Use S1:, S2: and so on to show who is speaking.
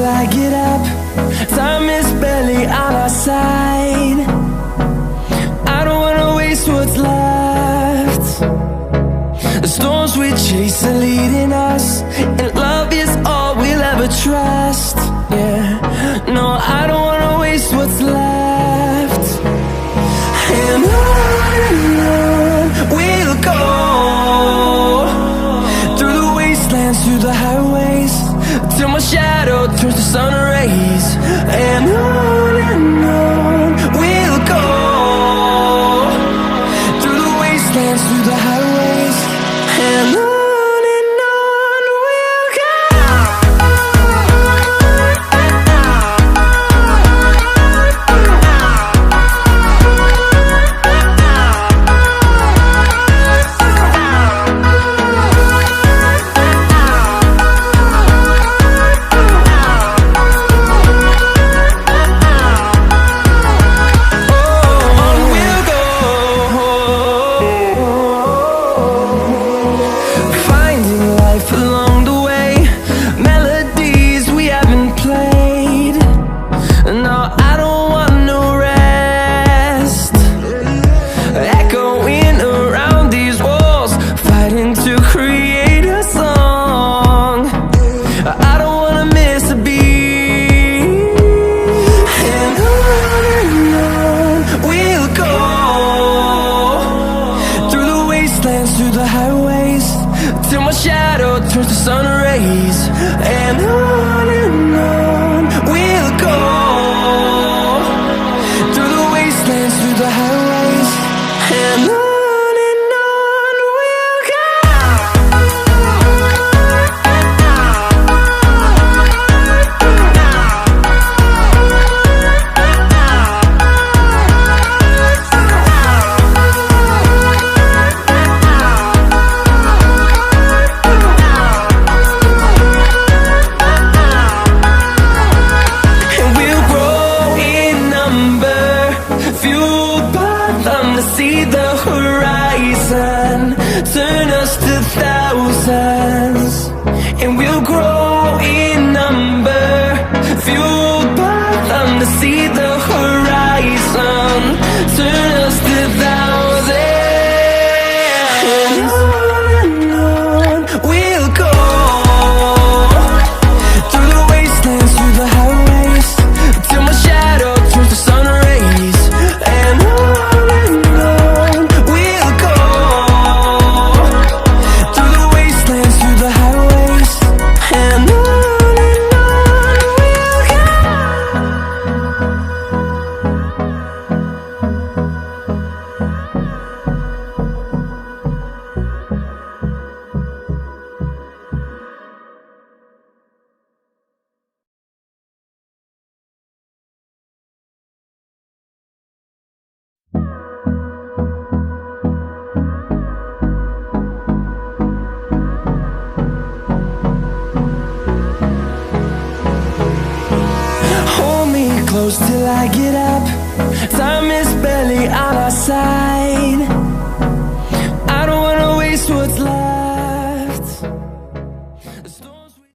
S1: I get up. Time is barely on our side. I don't wanna waste what's left. The storms we chase are leading us, and love is all we'll ever trust. Yeah, no, I don't wanna waste what's left. And on we'll go, through the wastelands, through the highways, till my shadow turns to sun rays. And on we'll go, through the wastelands, through the highways, and on we'll go. Through the highways, till my shadow turns to sun rays. And on we'll go, through the wastelands, through the highways, and on we'll go. See the horizon, turn us to thousands, and we'll grow in number, fueled by them. To see the horizon, turn us to thousands, and on we'll go, through the wastelands, through the highways, till my shadow turns to sun rays. And close till I get up. Time is barely on our side.